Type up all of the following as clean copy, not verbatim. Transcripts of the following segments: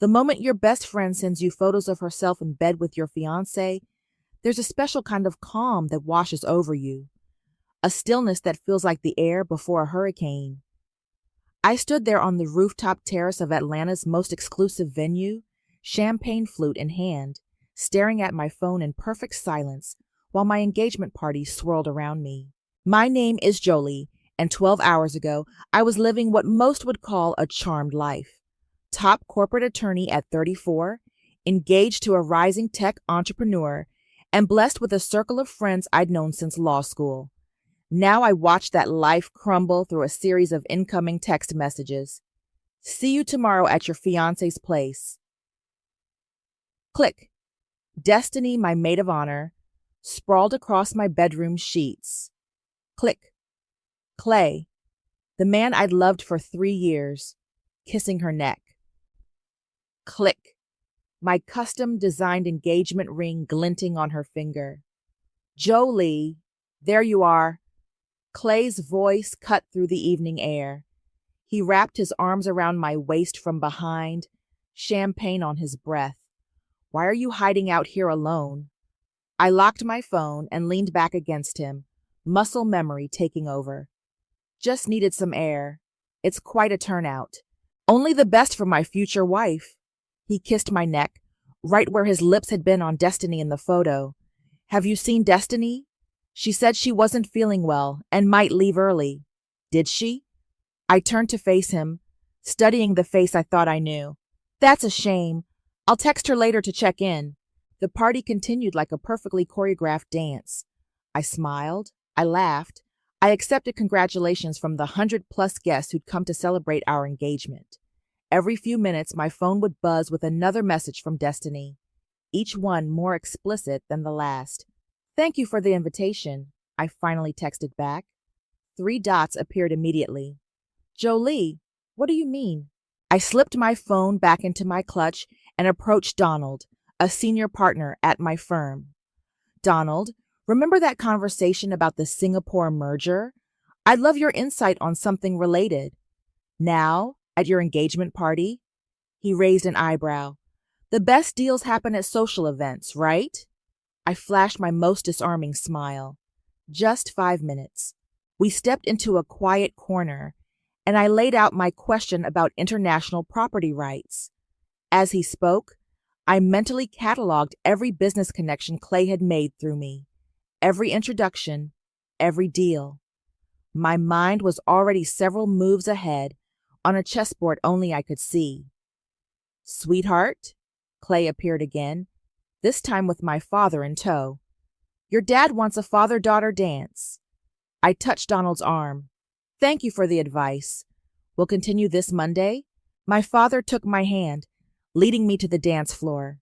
The moment your best friend sends you photos of herself in bed with your fiancé, there's a special kind of calm that washes over you, a stillness that feels like the air before a hurricane. I stood there on the rooftop terrace of Atlanta's most exclusive venue, champagne flute in hand, staring at my phone in perfect silence while my engagement party swirled around me. My name is Jolie, and 12 hours ago, I was living what most would call a charmed life. Top corporate attorney at 34, engaged to a rising tech entrepreneur, and blessed with a circle of friends I'd known since law school. Now I watched that life crumble through a series of incoming text messages. See you tomorrow at your fiancé's place. Click. Destiny, my maid of honor, sprawled across my bedroom sheets. Click. Clay, the man I'd loved for 3 years, kissing her neck. Click. My custom-designed engagement ring glinting on her finger. Jolie, there you are. Clay's voice cut through the evening air. He wrapped his arms around my waist from behind, champagne on his breath. Why are you hiding out here alone? I locked my phone and leaned back against him, muscle memory taking over. Just needed some air. It's quite a turnout. Only the best for my future wife. He kissed my neck, right where his lips had been on Destiny in the photo. Have you seen Destiny? She said she wasn't feeling well and might leave early. Did she? I turned to face him, studying the face I thought I knew. That's a shame. I'll text her later to check in. The party continued like a perfectly choreographed dance. I smiled. I laughed. I accepted congratulations from the 100+ guests who'd come to celebrate our engagement. Every few minutes, my phone would buzz with another message from Destiny, each one more explicit than the last. Thank you for the invitation, I finally texted back. 3 dots appeared immediately. Jolie, what do you mean? I slipped my phone back into my clutch and approached Donald, a senior partner at my firm. Donald, remember that conversation about the Singapore merger? I'd love your insight on something related. Now, at your engagement party? He raised an eyebrow. The best deals happen at social events, right? I flashed my most disarming smile. Just 5 minutes. We stepped into a quiet corner, and I laid out my question about international property rights. As he spoke, I mentally cataloged every business connection Clay had made through me, every introduction, every deal. My mind was already several moves ahead on a chessboard only I could see. Sweetheart, Clay appeared again, this time with my father in tow. Your dad wants a father-daughter dance. I touched Donald's arm. Thank you for the advice. We'll continue this Monday. My father took my hand, leading me to the dance floor.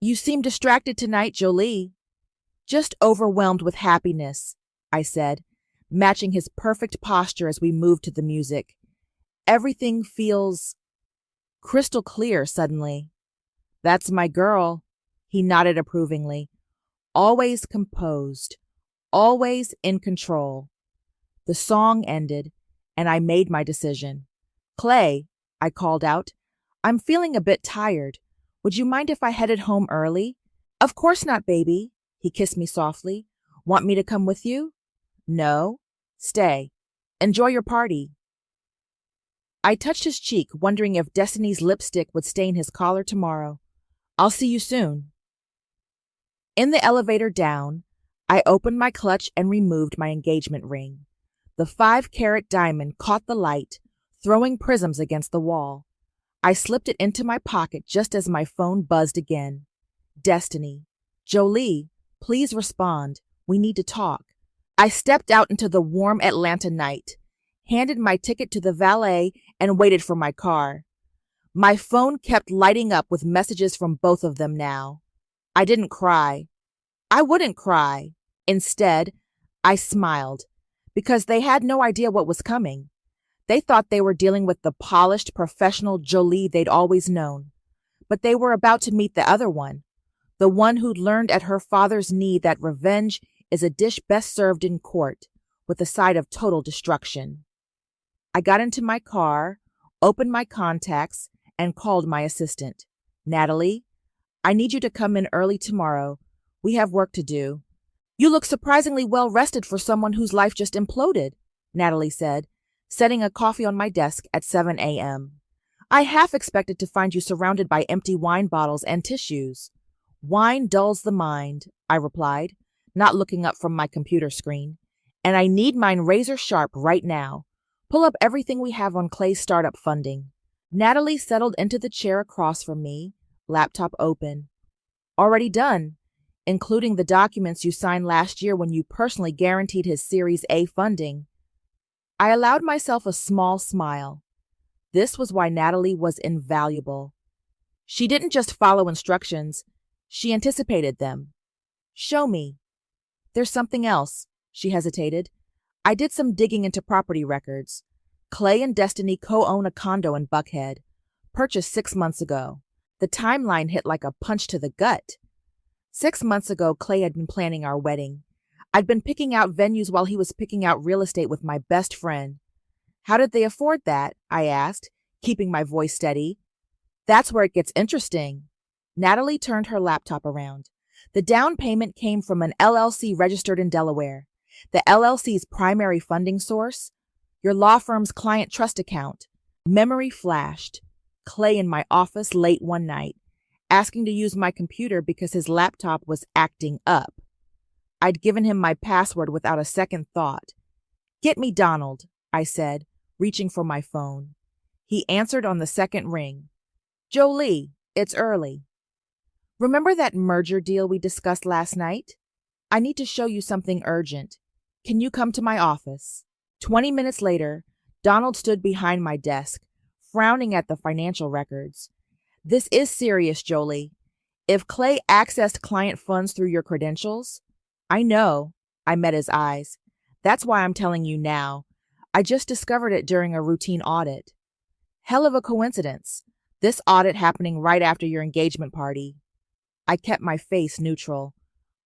You seem distracted tonight, Jolie. Just overwhelmed with happiness, I said, matching his perfect posture as we moved to the music. Everything feels crystal clear suddenly. That's my girl, he nodded approvingly. Always composed, always in control. The song ended, and I made my decision. Clay, I called out, I'm feeling a bit tired. Would you mind if I headed home early? Of course not, baby, he kissed me softly. Want me to come with you? No. Stay. Enjoy your party. I touched his cheek, wondering if Destiny's lipstick would stain his collar tomorrow. I'll see you soon. In the elevator down, I opened my clutch and removed my engagement ring. The 5-carat diamond caught the light, throwing prisms against the wall. I slipped it into my pocket just as my phone buzzed again. Destiny. Jolie, please respond. We need to talk. I stepped out into the warm Atlanta night, handed my ticket to the valet, and waited for my car. My phone kept lighting up with messages from both of them now. I didn't cry. I wouldn't cry. Instead, I smiled, because they had no idea what was coming. They thought they were dealing with the polished, professional Jolie they'd always known. But they were about to meet the other one, the one who'd learned at her father's knee that revenge is a dish best served in court, with a side of total destruction. I got into my car, opened my contacts, and called my assistant. Natalie, I need you to come in early tomorrow. We have work to do. You look surprisingly well rested for someone whose life just imploded, Natalie said, setting a coffee on my desk at 7 a.m. I half expected to find you surrounded by empty wine bottles and tissues. Wine dulls the mind, I replied, not looking up from my computer screen. And I need mine razor sharp right now. Pull up everything we have on Clay's startup funding. Natalie settled into the chair across from me, laptop open. Already done, including the documents you signed last year when you personally guaranteed his Series A funding. I allowed myself a small smile. This was why Natalie was invaluable. She didn't just follow instructions, she anticipated them. Show me. There's something else, she hesitated. I did some digging into property records. Clay and Destiny co-own a condo in Buckhead, purchased 6 months ago. The timeline hit like a punch to the gut. 6 months ago, Clay had been planning our wedding. I'd been picking out venues while he was picking out real estate with my best friend. How did they afford that? I asked, keeping my voice steady. That's where it gets interesting. Natalie turned her laptop around. The down payment came from an LLC registered in Delaware. The LLC's primary funding source? Your law firm's client trust account. Memory flashed. Clay in my office late one night, asking to use my computer because his laptop was acting up. I'd given him my password without a second thought. Get me Donald, I said, reaching for my phone. He answered on the second ring. Jolie, it's early. Remember that merger deal we discussed last night? I need to show you something urgent. Can you come to my office? 20 minutes later, Donald stood behind my desk, frowning at the financial records. This is serious, Jolie. If Clay accessed client funds through your credentials, I know. I met his eyes. That's why I'm telling you now. I just discovered it during a routine audit. Hell of a coincidence. This audit happening right after your engagement party. I kept my face neutral.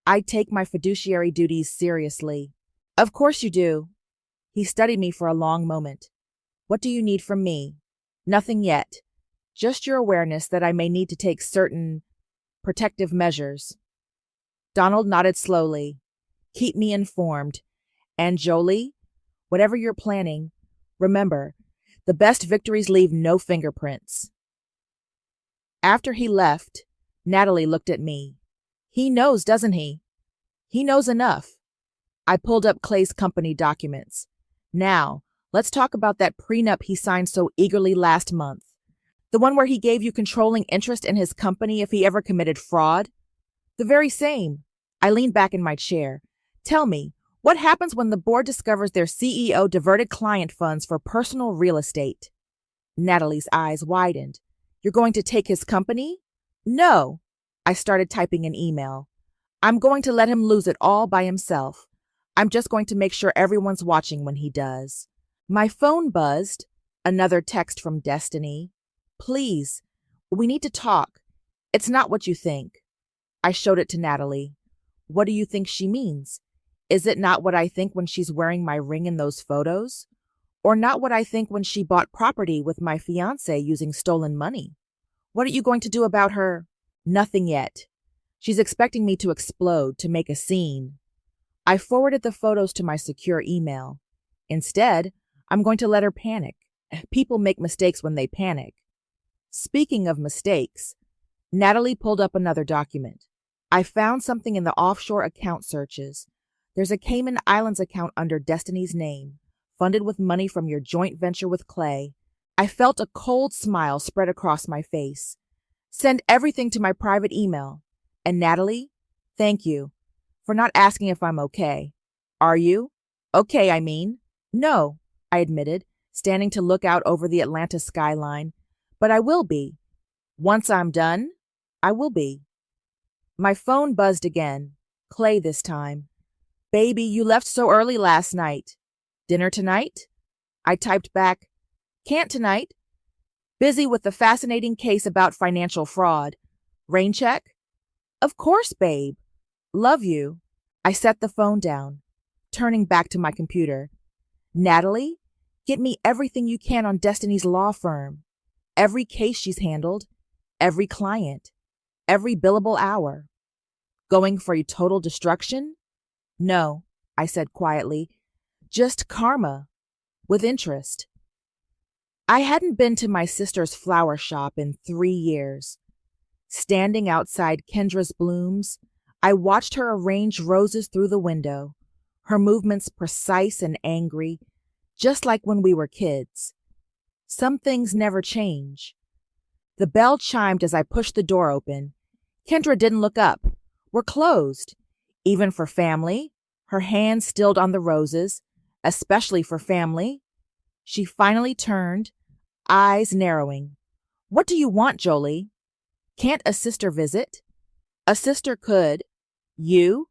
I take my fiduciary duties seriously. Of course you do. He studied me for a long moment. What do you need from me? Nothing yet. Just your awareness that I may need to take certain protective measures. Donald nodded slowly. Keep me informed. And Jolie, whatever you're planning, remember, the best victories leave no fingerprints. After he left, Natalie looked at me. He knows, doesn't he? He knows enough. I pulled up Clay's company documents. Now, let's talk about that prenup he signed so eagerly last month. The one where he gave you controlling interest in his company if he ever committed fraud? The very same. I leaned back in my chair. Tell me, what happens when the board discovers their CEO diverted client funds for personal real estate? Natalie's eyes widened. You're going to take his company? No. I started typing an email. I'm going to let him lose it all by himself. I'm just going to make sure everyone's watching when he does. My phone buzzed. Another text from Destiny. Please, we need to talk. It's not what you think. I showed it to Natalie. What do you think she means? Is it not what I think when she's wearing my ring in those photos? Or not what I think when she bought property with my fiancé using stolen money? What are you going to do about her? Nothing yet. She's expecting me to explode, to make a scene. I forwarded the photos to my secure email. Instead, I'm going to let her panic. People make mistakes when they panic. Speaking of mistakes, Natalie pulled up another document. I found something in the offshore account searches. There's a Cayman Islands account under Destiny's name, funded with money from your joint venture with Clay. I felt a cold smile spread across my face. Send everything to my private email. And Natalie, thank you for not asking if I'm okay. Are you? Okay, I mean. No, I admitted, standing to look out over the Atlanta skyline. But I will be. Once I'm done, I will be. My phone buzzed again. Clay this time. Baby, you left so early last night. Dinner tonight? I typed back, can't tonight. Busy with the fascinating case about financial fraud. Rain check? Of course, babe. Love you. I set the phone down, turning back to my computer. Natalie, get me everything you can on Destiny's law firm. Every case she's handled, every client, every billable hour. Going for total destruction? No, I said quietly. Just karma, with interest. I hadn't been to my sister's flower shop in 3 years. Standing outside Kendra's blooms, I watched her arrange roses through the window, her movements precise and angry, just like when we were kids. Some things never change. The bell chimed as I pushed the door open. Kendra didn't look up. We're closed. Even for family, her hand stilled on the roses, especially for family. She finally turned, eyes narrowing. What do you want, Jolie? Can't a sister visit? A sister could. You?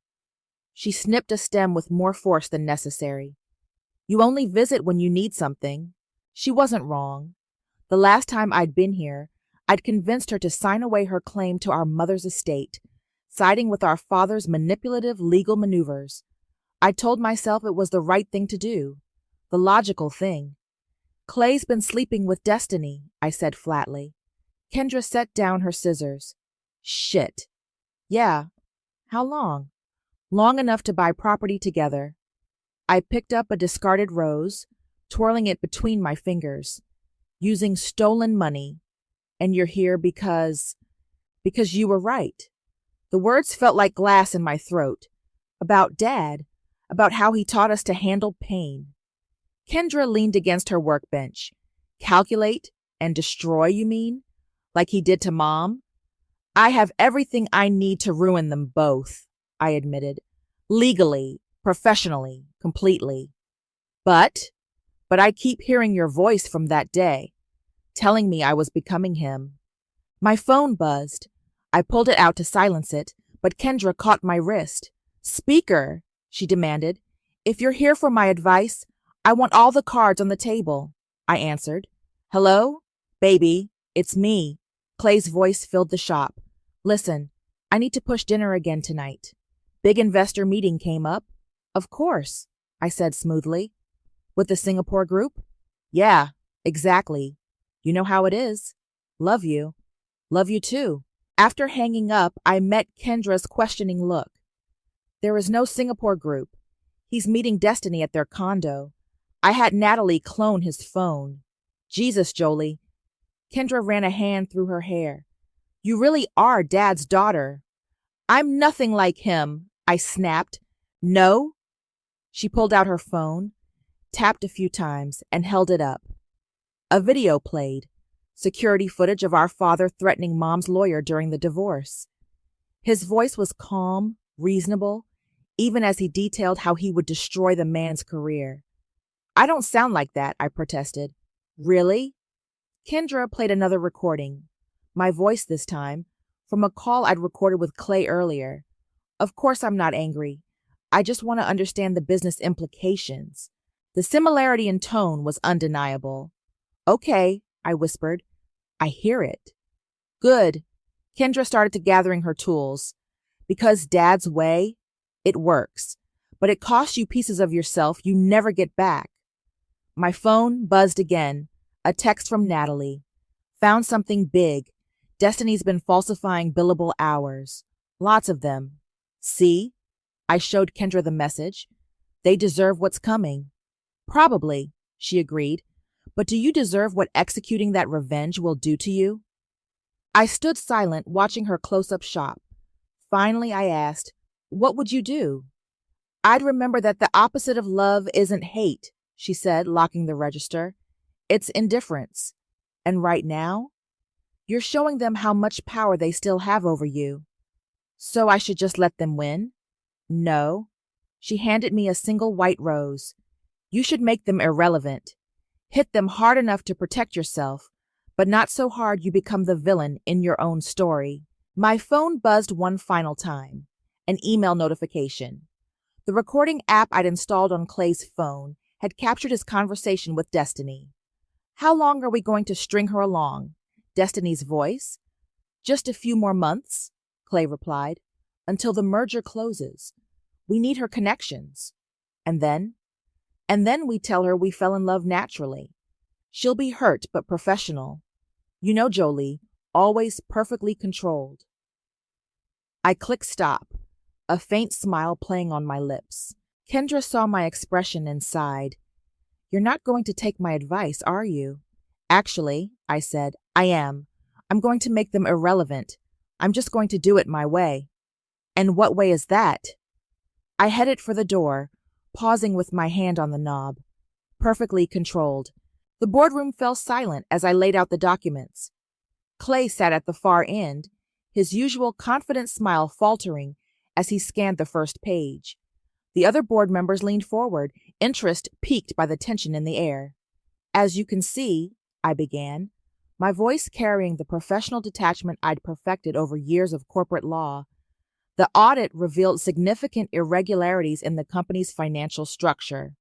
She snipped a stem with more force than necessary. You only visit when you need something. She wasn't wrong. The last time I'd been here, I'd convinced her to sign away her claim to our mother's estate, siding with our father's manipulative legal maneuvers. I told myself it was the right thing to do, the logical thing. Clay's been sleeping with Destiny, I said flatly. Kendra set down her scissors. Shit. Yeah. How long? Long enough to buy property together. I picked up a discarded rose, twirling it between my fingers. Using stolen money. And you're here because you were right. The words felt like glass in my throat. About Dad. About how he taught us to handle pain. Kendra leaned against her workbench. Calculate and destroy, you mean? Like he did to Mom? I have everything I need to ruin them both, I admitted. Legally, professionally, completely. But I keep hearing your voice from that day, telling me I was becoming him. My phone buzzed. I pulled it out to silence it, but Kendra caught my wrist. Speaker, she demanded. If you're here for my advice, I want all the cards on the table, I answered. Hello? Baby, it's me. Clay's voice filled the shop. Listen, I need to push dinner again tonight. Big investor meeting came up. Of course, I said smoothly. With the Singapore group? Yeah, exactly. You know how it is. Love you. Love you too. After hanging up, I met Kendra's questioning look. There is no Singapore group. He's meeting Destiny at their condo. I had Natalie clone his phone. Jesus, Jolie. Kendra ran a hand through her hair. You really are Dad's daughter. I'm nothing like him, I snapped. No? She pulled out her phone, tapped a few times, and held it up. A video played, security footage of our father threatening Mom's lawyer during the divorce. His voice was calm, reasonable, even as he detailed how he would destroy the man's career. I don't sound like that, I protested. Really? Kendra played another recording, my voice this time, from a call I'd recorded with Clay earlier. Of course I'm not angry. I just want to understand the business implications. The similarity in tone was undeniable. Okay, I whispered. I hear it. Good. Kendra started to gathering her tools. Because Dad's way, it works. But it costs you pieces of yourself you never get back. My phone buzzed again. A text from Natalie. Found something big. Destiny's been falsifying billable hours. Lots of them. See? I showed Kendra the message. They deserve what's coming. Probably, she agreed. But do you deserve what executing that revenge will do to you? I stood silent, watching her close-up shop. Finally, I asked, what would you do? I'd remember that the opposite of love isn't hate, she said, locking the register. It's indifference. And right now, you're showing them how much power they still have over you. So I should just let them win? No. She handed me a single white rose. You should make them irrelevant. Hit them hard enough to protect yourself, but not so hard you become the villain in your own story. My phone buzzed one final time. An email notification. The recording app I'd installed on Clay's phone had captured his conversation with Destiny. How long are we going to string her along? Destiny's voice. Just a few more months, Clay replied, until the merger closes. We need her connections. And then we tell her we fell in love naturally. She'll be hurt but professional. You know, Jolie, always perfectly controlled. I clicked stop, a faint smile playing on my lips. Kendra saw my expression and sighed. You're not going to take my advice, are you? Actually, I said, I am. I'm going to make them irrelevant. I'm just going to do it my way. And what way is that? I headed for the door, pausing with my hand on the knob. Perfectly controlled. The boardroom fell silent as I laid out the documents. Clay sat at the far end, his usual confident smile faltering as he scanned the first page. The other board members leaned forward, interest piqued by the tension in the air. As you can see, I began, my voice carrying the professional detachment I'd perfected over years of corporate law. The audit revealed significant irregularities in the company's financial structure.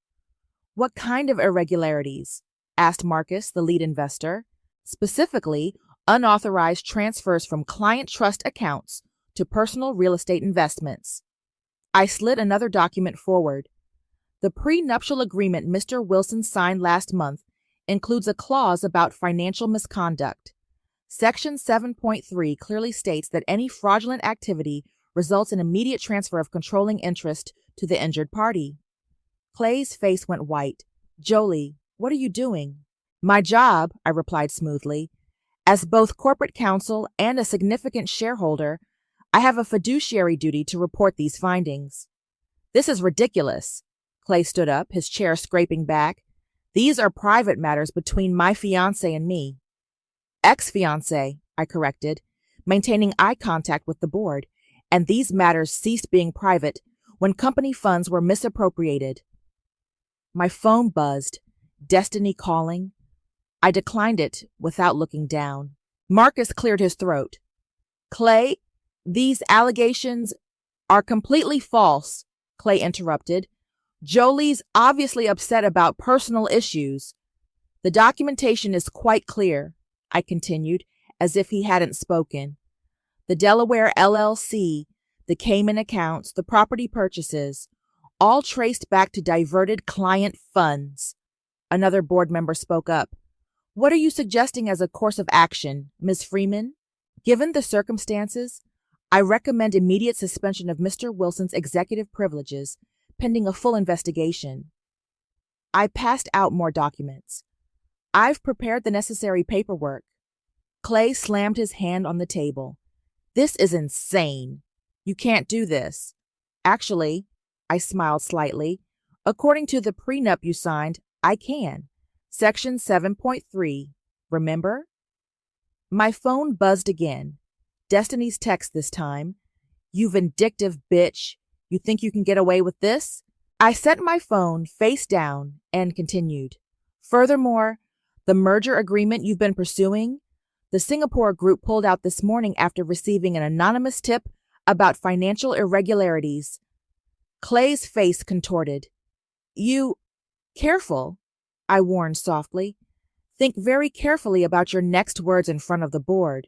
What kind of irregularities? Asked Marcus, the lead investor. Specifically, unauthorized transfers from client trust accounts to personal real estate investments. I slid another document forward. The prenuptial agreement Mr. Wilson signed last month includes a clause about financial misconduct. Section 7.3 clearly states that any fraudulent activity results in immediate transfer of controlling interest to the injured party. Clay's face went white. Jolie, what are you doing? My job, I replied smoothly. As both corporate counsel and a significant shareholder, I have a fiduciary duty to report these findings. This is ridiculous. Clay stood up, his chair scraping back. These are private matters between my fiancé and me. Ex-fiancé, I corrected, maintaining eye contact with the board, and these matters ceased being private when company funds were misappropriated. My phone buzzed. Destiny calling. I declined it without looking down. Marcus cleared his throat. Clay, these allegations are completely false, Clay interrupted. Jolie's obviously upset about personal issues. The documentation is quite clear, I continued, as if he hadn't spoken. The Delaware LLC, the Cayman accounts, the property purchases, all traced back to diverted client funds. Another board member spoke up. What are you suggesting as a course of action, Ms. Freeman? Given the circumstances, I recommend immediate suspension of Mr. Wilson's executive privileges pending a full investigation. I passed out more documents. I've prepared the necessary paperwork. Clay slammed his hand on the table. This is insane. You can't do this. Actually, I smiled slightly. According to the prenup you signed, I can. Section 7.3. Remember? My phone buzzed again. Destiny's text this time. You vindictive bitch. You think you can get away with this? I set my phone face down and continued. Furthermore, the merger agreement you've been pursuing, the Singapore group pulled out this morning after receiving an anonymous tip about financial irregularities. Clay's face contorted. Careful, I warned softly. Think very carefully about your next words in front of the board.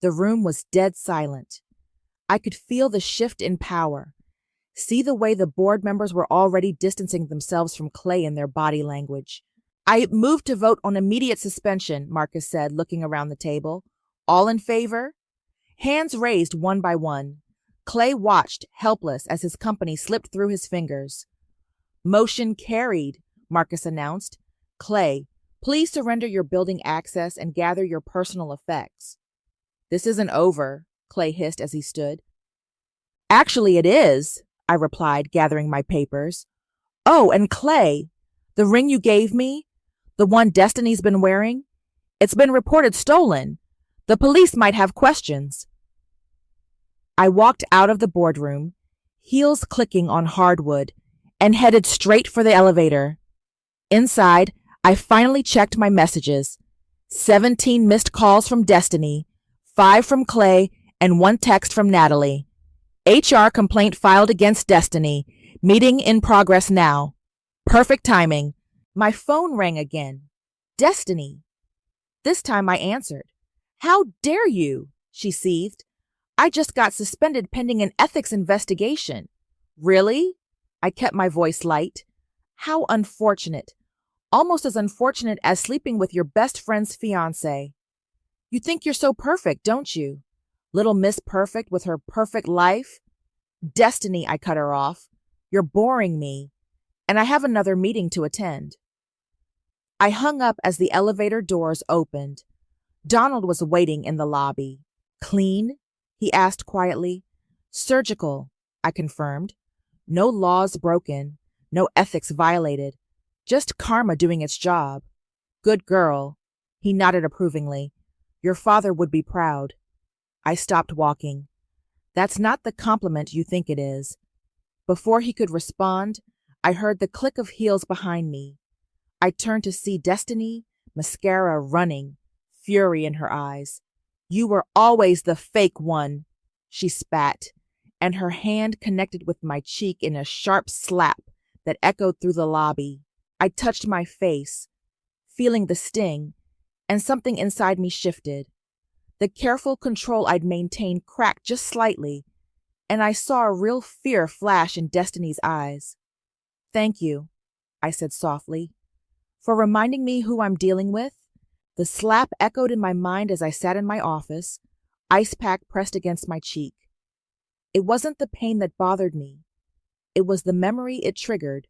The room was dead silent. I could feel the shift in power. See the way the board members were already distancing themselves from Clay in their body language. I moved to vote on immediate suspension, Marcus said, looking around the table. All in favor? Hands raised one by one. Clay watched, helpless, as his company slipped through his fingers. Motion carried, Marcus announced. Clay, please surrender your building access and gather your personal effects. This isn't over, Clay hissed as he stood. Actually, it is, I replied, gathering my papers. Oh, and Clay, the ring you gave me, the one Destiny's been wearing, it's been reported stolen. The police might have questions. I walked out of the boardroom, heels clicking on hardwood, and headed straight for the elevator. Inside, I finally checked my messages. 17 missed calls from Destiny, 5 from Clay, and 1 text from Natalie. HR complaint filed against Destiny. Meeting in progress now. Perfect timing. My phone rang again. Destiny. This time I answered. How dare you? She seethed. I just got suspended pending an ethics investigation. Really? I kept my voice light. How unfortunate. Almost as unfortunate as sleeping with your best friend's fiancé. You think you're so perfect, don't you? Little Miss Perfect with her perfect life? Destiny, I cut her off. You're boring me, and I have another meeting to attend. I hung up as the elevator doors opened. Donald was waiting in the lobby. Clean? He asked quietly. Surgical, I confirmed. No laws broken, no ethics violated. Just karma doing its job. Good girl. He nodded approvingly. Your father would be proud. I stopped walking. That's not the compliment you think it is. Before he could respond, I heard the click of heels behind me. I turned to see Destiny, mascara running, fury in her eyes. You were always the fake one, she spat, and her hand connected with my cheek in a sharp slap that echoed through the lobby. I touched my face, feeling the sting, and something inside me shifted. The careful control I'd maintained cracked just slightly, and I saw a real fear flash in Destiny's eyes. Thank you, I said softly, for reminding me who I'm dealing with. The slap echoed in my mind as I sat in my office, ice pack pressed against my cheek. It wasn't the pain that bothered me. It was the memory it triggered.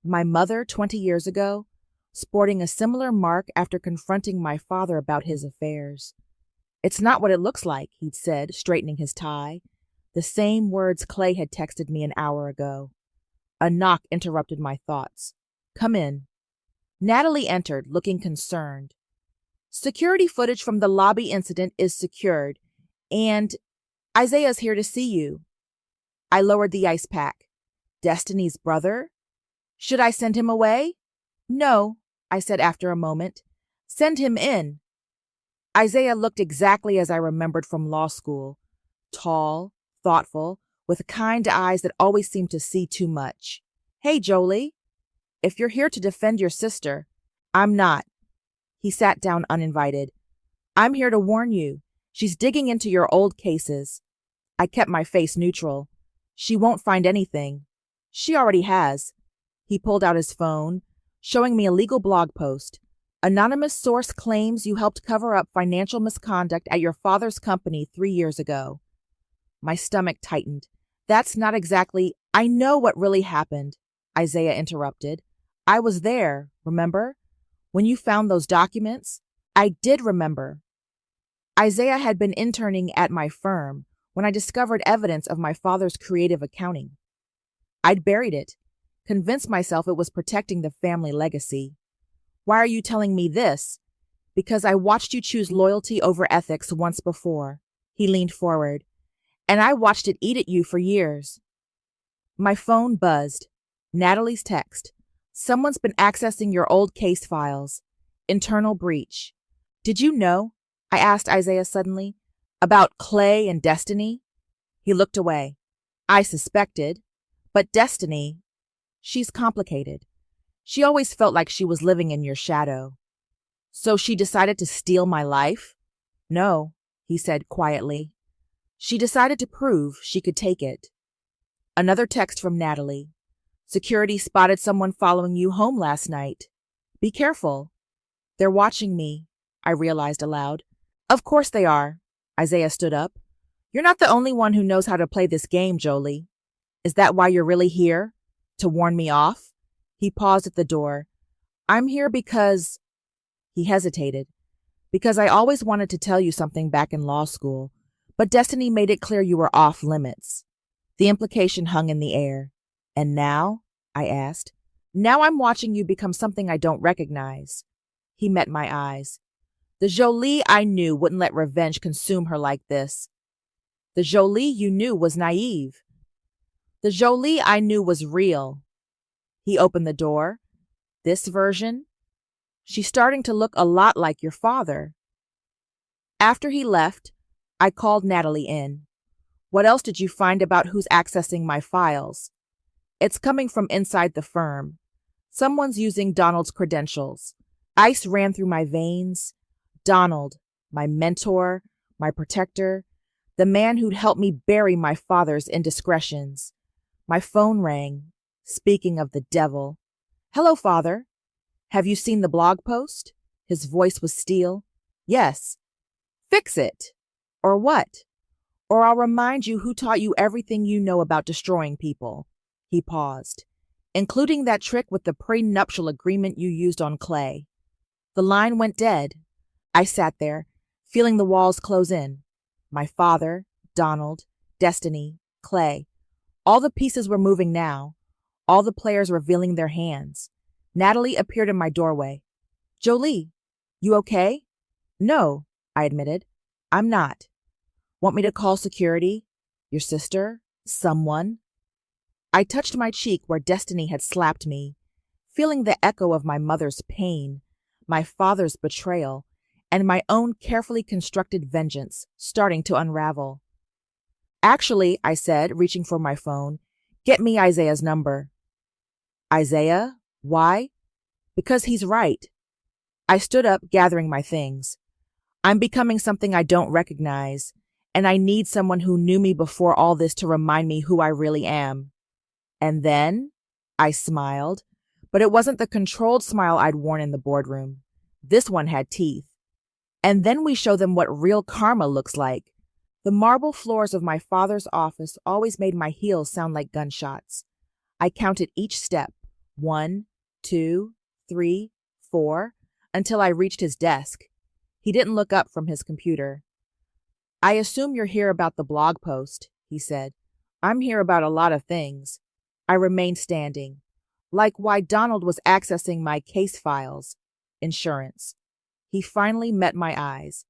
My mother, 20 years ago, sporting a similar mark after confronting my father about his affairs. It's not what it looks like, he'd said, straightening his tie. The same words Clay had texted me an hour ago. A knock interrupted my thoughts. Come in. Natalie entered, looking concerned. Security footage from the lobby incident is secured, and Isaiah's here to see you. I lowered the ice pack. Destiny's brother? Should I send him away? No, I said after a moment. Send him in. Isaiah looked exactly as I remembered from law school. Tall, thoughtful, with kind eyes that always seemed to see too much. Hey, Jolie. If you're here to defend your sister, I'm not. He sat down uninvited. I'm here to warn you. She's digging into your old cases. I kept my face neutral. She won't find anything. She already has. He pulled out his phone, showing me a legal blog post. Anonymous source claims you helped cover up financial misconduct at your father's company 3 years ago. My stomach tightened. That's not exactly— I know what really happened, Isaiah interrupted. I was there, remember? When you found those documents? I did remember. Isaiah had been interning at my firm when I discovered evidence of my father's creative accounting. I'd buried it, convinced myself it was protecting the family legacy. Why are you telling me this? Because I watched you choose loyalty over ethics once before. He leaned forward. And I watched it eat at you for years. My phone buzzed. Natalie's text. Someone's been accessing your old case files. Internal breach. Did you know? I asked Isaiah suddenly. About Clay and Destiny? He looked away. I suspected. But Destiny, she's complicated. She always felt like she was living in your shadow. So she decided to steal my life? No, he said quietly. She decided to prove she could take it. Another text from Natalie. Security spotted someone following you home last night. Be careful. They're watching me, I realized aloud. Of course they are. Isaiah stood up. You're not the only one who knows how to play this game, Jolie. Is that why you're really here? To warn me off? He paused at the door. I'm here because— He hesitated. Because I always wanted to tell you something back in law school, but Destiny made it clear you were off limits. The implication hung in the air. And now? I asked. Now I'm watching you become something I don't recognize. He met my eyes. The Jolie I knew wouldn't let revenge consume her like this. The Jolie you knew was naive. The Jolie I knew was real. He opened the door. This version? She's starting to look a lot like your father. After he left, I called Natalie in. What else did you find about who's accessing my files? It's coming from inside the firm. Someone's using Donald's credentials. Ice ran through my veins. Donald, my mentor, my protector, the man who'd helped me bury my father's indiscretions. My phone rang. Speaking of the devil. Hello, Father. Have you seen the blog post? His voice was steel. Yes. Fix it. Or what? Or I'll remind you who taught you everything you know about destroying people. He paused. Including that trick with the prenuptial agreement you used on Clay. The line went dead. I sat there, feeling the walls close in. My father, Donald, Destiny, Clay. All the pieces were moving now. All the players revealing their hands. Natalie appeared in my doorway. Jolie, you okay? No, I admitted. I'm not. Want me to call security? Your sister? Someone? I touched my cheek where Destiny had slapped me, feeling the echo of my mother's pain, my father's betrayal, and my own carefully constructed vengeance starting to unravel. Actually, I said, reaching for my phone, get me Isaiah's number. Isaiah? Why? Because he's right. I stood up, gathering my things. I'm becoming something I don't recognize, and I need someone who knew me before all this to remind me who I really am. And then, I smiled, but it wasn't the controlled smile I'd worn in the boardroom. This one had teeth. And then we show them what real karma looks like. The marble floors of my father's office always made my heels sound like gunshots. I counted each step, 1, 2, 3, 4, until I reached his desk. He didn't look up from his computer. I assume you're here about the blog post, he said. I'm here about a lot of things. I remained standing, like why Donald was accessing my case files. Insurance. He finally met my eyes.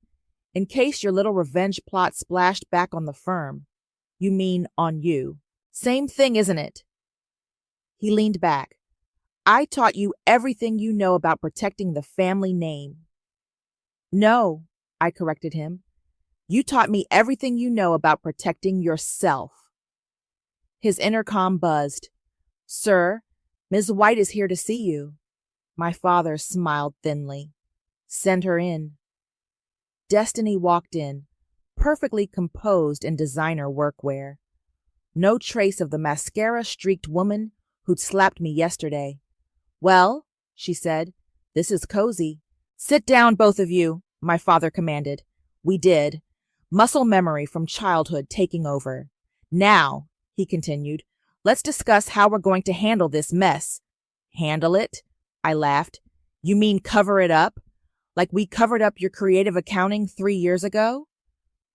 In case your little revenge plot splashed back on the firm. You mean on you. Same thing, isn't it? He leaned back. I taught you everything you know about protecting the family name. No, I corrected him. You taught me everything you know about protecting yourself. His intercom buzzed. Sir, Ms. White is here to see you. My father smiled thinly. Send her in. Destiny walked in, perfectly composed in designer workwear. No trace of the mascara-streaked woman who'd slapped me yesterday. Well, she said, this is cozy. Sit down, both of you, my father commanded. We did. Muscle memory from childhood taking over. Now, he continued, let's discuss how we're going to handle this mess. Handle it? I laughed. You mean cover it up? Like we covered up your creative accounting 3 years ago?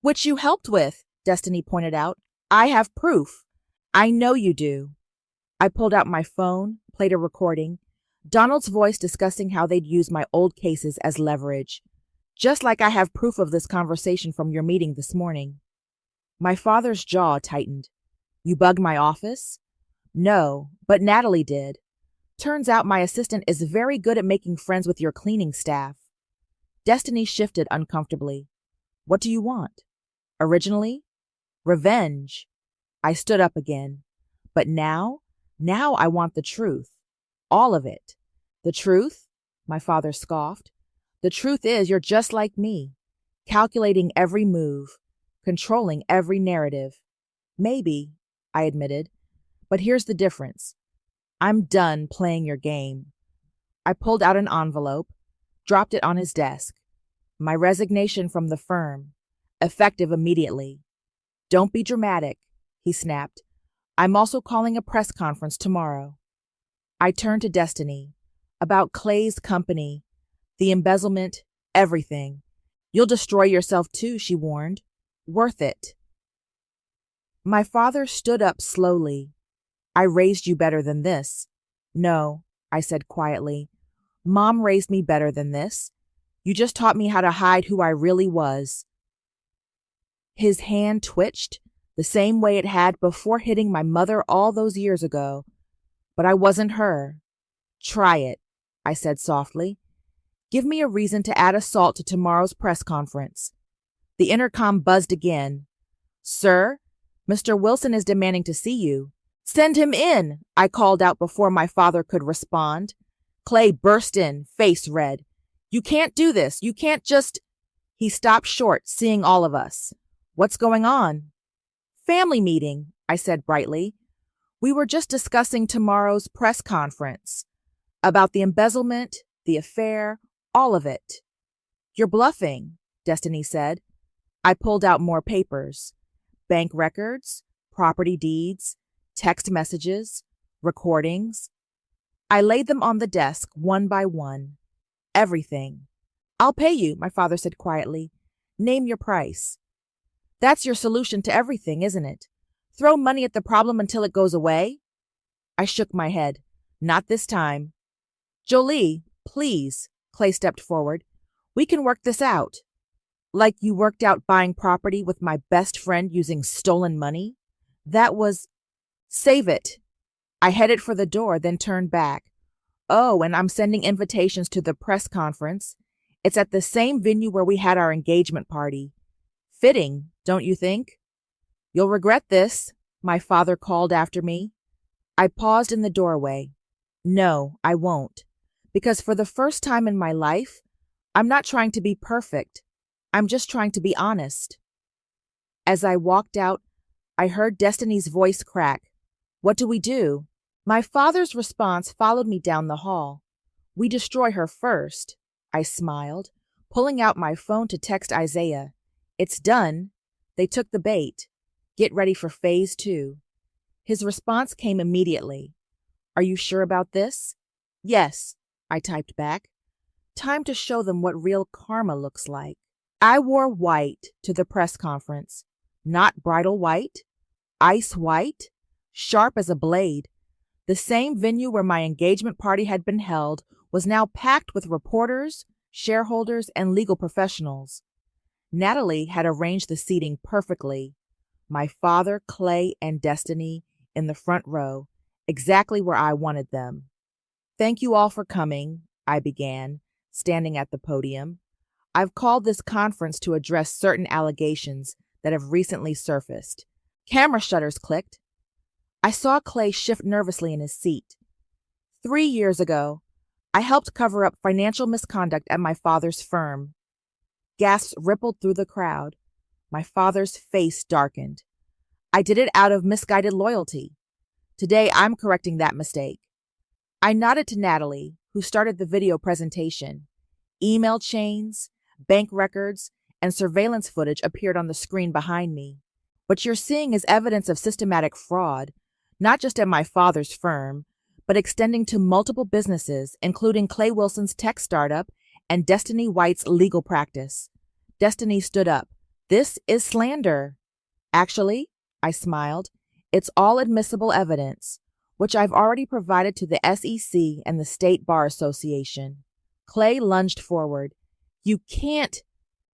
Which you helped with, Destiny pointed out. I have proof. I know you do. I pulled out my phone, played a recording. Donald's voice discussing how they'd use my old cases as leverage. Just like I have proof of this conversation from your meeting this morning. My father's jaw tightened. You bugged my office? No, but Natalie did. Turns out my assistant is very good at making friends with your cleaning staff. Destiny shifted uncomfortably. What do you want? Originally? Revenge. I stood up again. But now I want the truth. All of it. The truth? My father scoffed. The truth is you're just like me, calculating every move, controlling every narrative. Maybe, I admitted, but here's the difference. I'm done playing your game. I pulled out an envelope, dropped it on his desk. My resignation from the firm, effective immediately. Don't be dramatic, he snapped. I'm also calling a press conference tomorrow. I turned to Destiny, about Clay's company, the embezzlement, everything. You'll destroy yourself too, she warned. Worth it. My father stood up slowly. I raised you better than this. No, I said quietly. Mom raised me better than this. You just taught me how to hide who I really was. His hand twitched, the same way it had before hitting my mother all those years ago. But I wasn't her. Try it, I said softly. Give me a reason to add assault to tomorrow's press conference. The intercom buzzed again. Sir, Mr. Wilson is demanding to see you. Send him in, I called out before my father could respond. Clay burst in, face red. You can't do this. You can't just... He stopped short, seeing all of us. What's going on? Family meeting, I said brightly. We were just discussing tomorrow's press conference. About the embezzlement, the affair, all of it. You're bluffing, Destiny said. I pulled out more papers, bank records, property deeds, text messages, recordings. I laid them on the desk one by one. Everything. I'll pay you, my father said quietly. Name your price. That's your solution to everything, isn't it? Throw money at the problem until it goes away? I shook my head. Not this time. Jolie, please, Clay stepped forward. We can work this out. Like you worked out buying property with my best friend using stolen money? That was... Save it. I headed for the door, then turned back. Oh, and I'm sending invitations to the press conference. It's at the same venue where we had our engagement party. Fitting, don't you think? You'll regret this, my father called after me. I paused in the doorway. No, I won't. Because for the first time in my life, I'm not trying to be perfect. I'm just trying to be honest. As I walked out, I heard Destiny's voice crack. What do we do? My father's response followed me down the hall. We destroy her first, I smiled, pulling out my phone to text Isaiah. It's done. They took the bait. Get ready for phase 2. His response came immediately. Are you sure about this? Yes, I typed back. Time to show them what real karma looks like. I wore white to the press conference. Not bridal white, ice white, sharp as a blade. The same venue where my engagement party had been held was now packed with reporters, shareholders, and legal professionals. Natalie had arranged the seating perfectly. My father, Clay, and Destiny in the front row, exactly where I wanted them. Thank you all for coming, I began, standing at the podium. I've called this conference to address certain allegations that have recently surfaced. Camera shutters clicked. I saw Clay shift nervously in his seat. 3 years ago, I helped cover up financial misconduct at my father's firm. Gasps rippled through the crowd. My father's face darkened. I did it out of misguided loyalty. Today, I'm correcting that mistake. I nodded to Natalie, who started the video presentation. Email chains, bank records, and surveillance footage appeared on the screen behind me. What you're seeing is evidence of systematic fraud, not just at my father's firm, but extending to multiple businesses, including Clay Wilson's tech startup and Destiny White's legal practice. Destiny stood up. This is slander. Actually, I smiled, it's all admissible evidence, which I've already provided to the SEC and the State Bar Association. Clay lunged forward. You can't.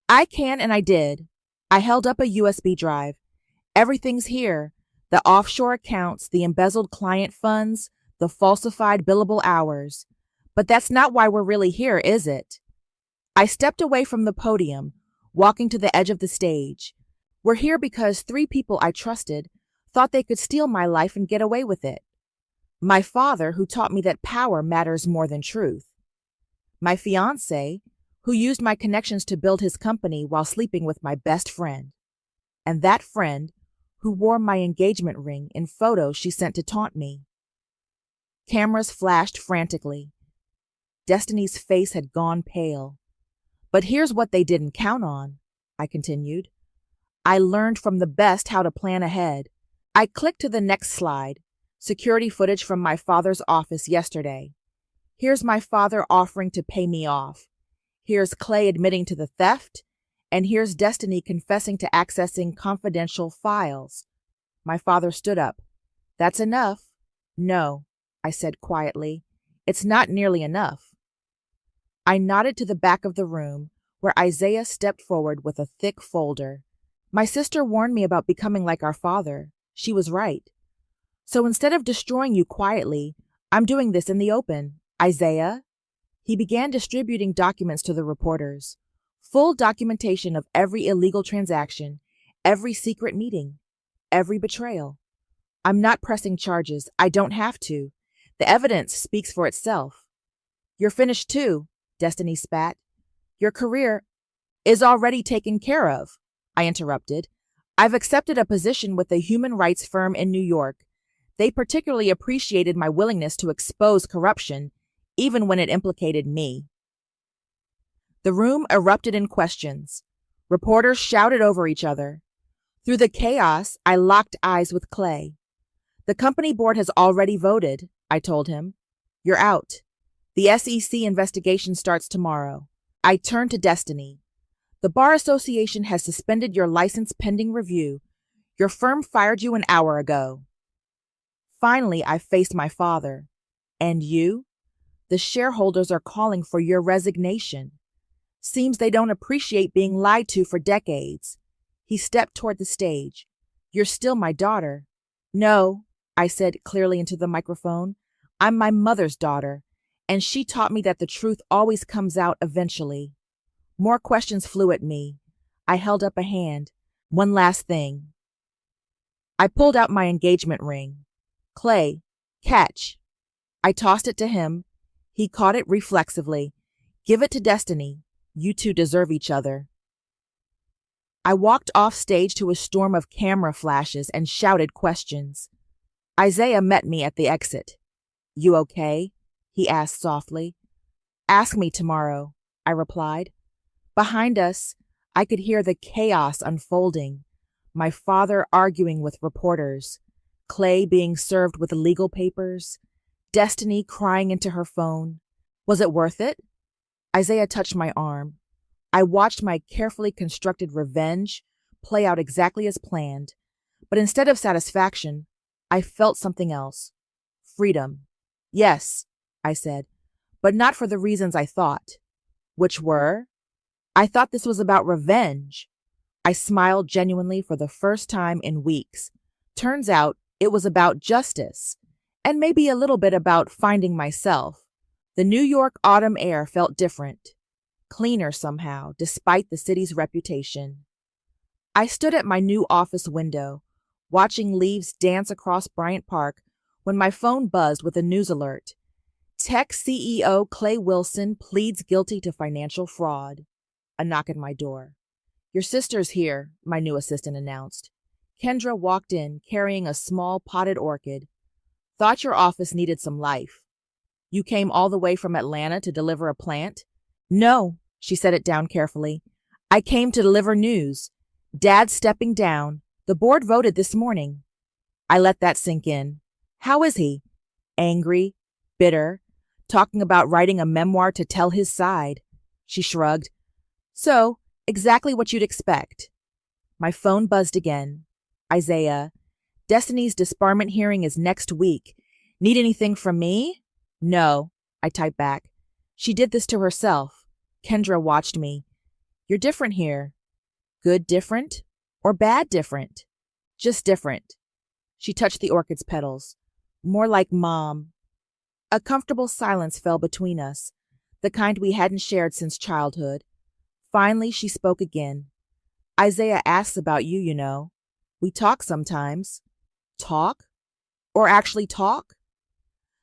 I can, and I did. I held up a USB drive. Everything's here. The offshore accounts, the embezzled client funds, the falsified billable hours. But that's not why we're really here, is it? I stepped away from the podium, walking to the edge of the stage. We're here because 3 people I trusted thought they could steal my life and get away with it. My father, who taught me that power matters more than truth. My fiancé, who used my connections to build his company while sleeping with my best friend. And that friend, who wore my engagement ring in photos she sent to taunt me. Cameras flashed frantically. Destiny's face had gone pale. But here's what they didn't count on, I continued. I learned from the best how to plan ahead. I clicked to the next slide, security footage from my father's office yesterday. Here's my father offering to pay me off. Here's Clay admitting to the theft. And here's Destiny confessing to accessing confidential files. My father stood up. That's enough. No, I said quietly. It's not nearly enough. I nodded to the back of the room, where Isaiah stepped forward with a thick folder. My sister warned me about becoming like our father. She was right. So instead of destroying you quietly, I'm doing this in the open. Isaiah? He began distributing documents to the reporters. Full documentation of every illegal transaction, every secret meeting, every betrayal. I'm not pressing charges. I don't have to. The evidence speaks for itself. You're finished too, Destiny spat. Your career is already taken care of, I interrupted. I've accepted a position with a human rights firm in New York. They particularly appreciated my willingness to expose corruption, even when it implicated me. The room erupted in questions. Reporters shouted over each other. Through the chaos, I locked eyes with Clay. The company board has already voted, I told him. You're out. The SEC investigation starts tomorrow. I turned to Destiny. The Bar Association has suspended your license pending review. Your firm fired you an hour ago. Finally, I faced my father. And you? The shareholders are calling for your resignation. Seems they don't appreciate being lied to for decades. He stepped toward the stage. You're still my daughter. No, I said clearly into the microphone. I'm my mother's daughter, and she taught me that the truth always comes out eventually. More questions flew at me. I held up a hand. One last thing. I pulled out my engagement ring. Clay, catch. I tossed it to him. He caught it reflexively. Give it to Destiny. You two deserve each other. I walked off stage to a storm of camera flashes and shouted questions. Isaiah met me at the exit. You okay? He asked softly. Ask me tomorrow, I replied. Behind us, I could hear the chaos unfolding. My father arguing with reporters, Clay being served with legal papers, Destiny crying into her phone. Was it worth it? Isaiah touched my arm. I watched my carefully constructed revenge play out exactly as planned, but instead of satisfaction, I felt something else. Freedom. Yes, I said, but not for the reasons I thought. Which were? I thought this was about revenge. I smiled genuinely for the first time in weeks. Turns out it was about justice, and maybe a little bit about finding myself. The New York autumn air felt different, cleaner somehow, despite the city's reputation. I stood at my new office window, watching leaves dance across Bryant Park when my phone buzzed with a news alert. Tech CEO Clay Wilson pleads guilty to financial fraud. A knock at my door. Your sister's here, my new assistant announced. Kendra walked in, carrying a small potted orchid. Thought your office needed some life. You came all the way from Atlanta to deliver a plant? No, she set it down carefully. I came to deliver news. Dad's stepping down. The board voted this morning. I let that sink in. How is he? Angry, bitter, talking about writing a memoir to tell his side. She shrugged. So, exactly what you'd expect. My phone buzzed again. Isaiah, Destiny's disbarment hearing is next week. Need anything from me? No, I typed back. She did this to herself. Kendra watched me. You're different here. Good different? Or bad different? Just different. She touched the orchid's petals. More like Mom. A comfortable silence fell between us, the kind we hadn't shared since childhood. Finally, she spoke again. Isaiah asks about you, you know. We talk sometimes. Talk? Or actually talk?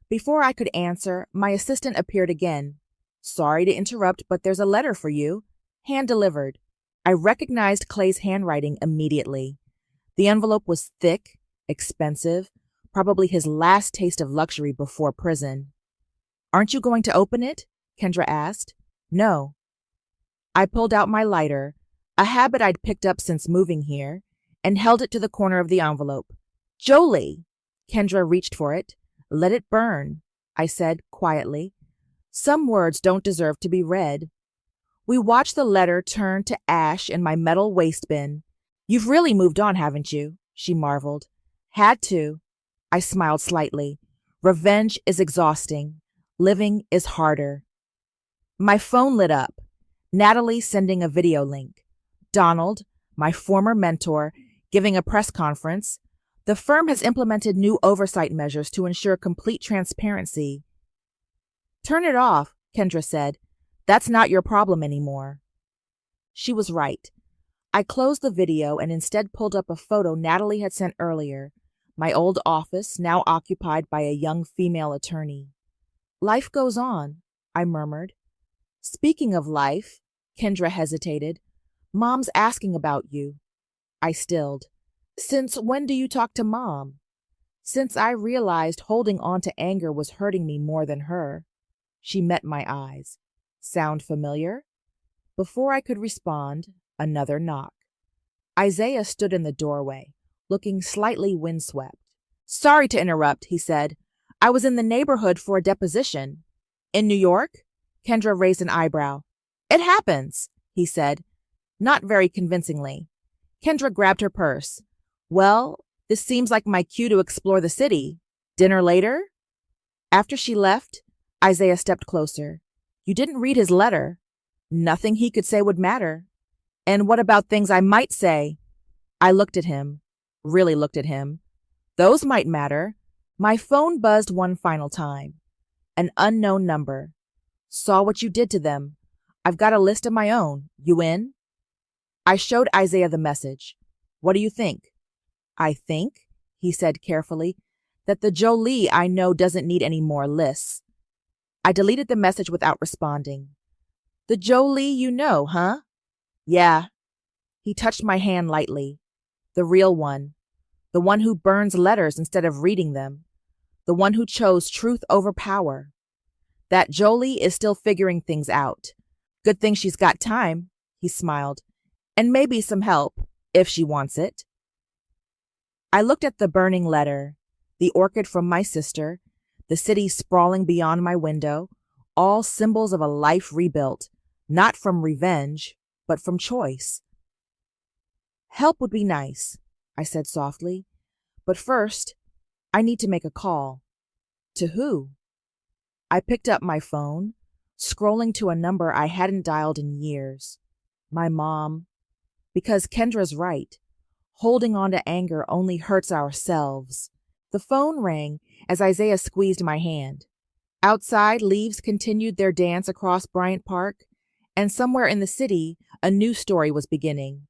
Before I could answer, my assistant appeared again. Sorry to interrupt, but there's a letter for you. Hand-delivered. I recognized Clay's handwriting immediately. The envelope was thick, expensive, probably his last taste of luxury before prison. Aren't you going to open it? Kendra asked. No. I pulled out my lighter, a habit I'd picked up since moving here, and held it to the corner of the envelope. Jolie! Kendra reached for it. Let it burn, I said quietly. Some words don't deserve to be read. We watched the letter turn to ash in my metal waste bin. You've really moved on, haven't you? She marveled. Had to. I smiled slightly. Revenge is exhausting. Living is harder. My phone lit up. Natalie sending a video link. Donald, my former mentor, giving a press conference. The firm has implemented new oversight measures to ensure complete transparency. Turn it off, Kendra said. That's not your problem anymore. She was right. I closed the video and instead pulled up a photo Natalie had sent earlier, my old office now occupied by a young female attorney. Life goes on, I murmured. Speaking of life, Kendra hesitated. Mom's asking about you. I stilled. Since when do you talk to Mom? Since I realized holding on to anger was hurting me more than her. She met my eyes. Sound familiar? Before I could respond, Another knock. Isaiah stood in the doorway, looking slightly windswept. "Sorry to interrupt," he said. "I was in the neighborhood for a deposition." "In New York?" Kendra raised an eyebrow. "It happens," he said, not very convincingly. Kendra grabbed her purse. "Well, this seems like my cue to explore the city. Dinner later?" After she left, Isaiah stepped closer. "You didn't read his letter." "Nothing he could say would matter." "And what about things I might say?" I looked at him, really looked at him. "Those might matter." My phone buzzed one final time. An unknown number. "Saw what you did to them. I've got a list of my own. You in?" I showed Isaiah the message. "What do you think?" "I think," he said carefully, "that the Jolie I know doesn't need any more lists." I deleted the message without responding. "The Jolie you know, huh?" "Yeah." He touched my hand lightly. "The real one. The one who burns letters instead of reading them. The one who chose truth over power. That Jolie is still figuring things out. Good thing she's got time," he smiled, "and maybe some help, if she wants it." I looked at the burning letter, the orchid from my sister, the city sprawling beyond my window, all symbols of a life rebuilt, not from revenge, but from choice. "Help would be nice," I said softly, "but first, I need to make a call." "To who?" I picked up my phone, scrolling to a number I hadn't dialed in years. My mom. Because Kendra's right. Holding on to anger only hurts ourselves. The phone rang as Isaiah squeezed my hand. Outside, leaves continued their dance across Bryant Park, and somewhere in the city, a new story was beginning.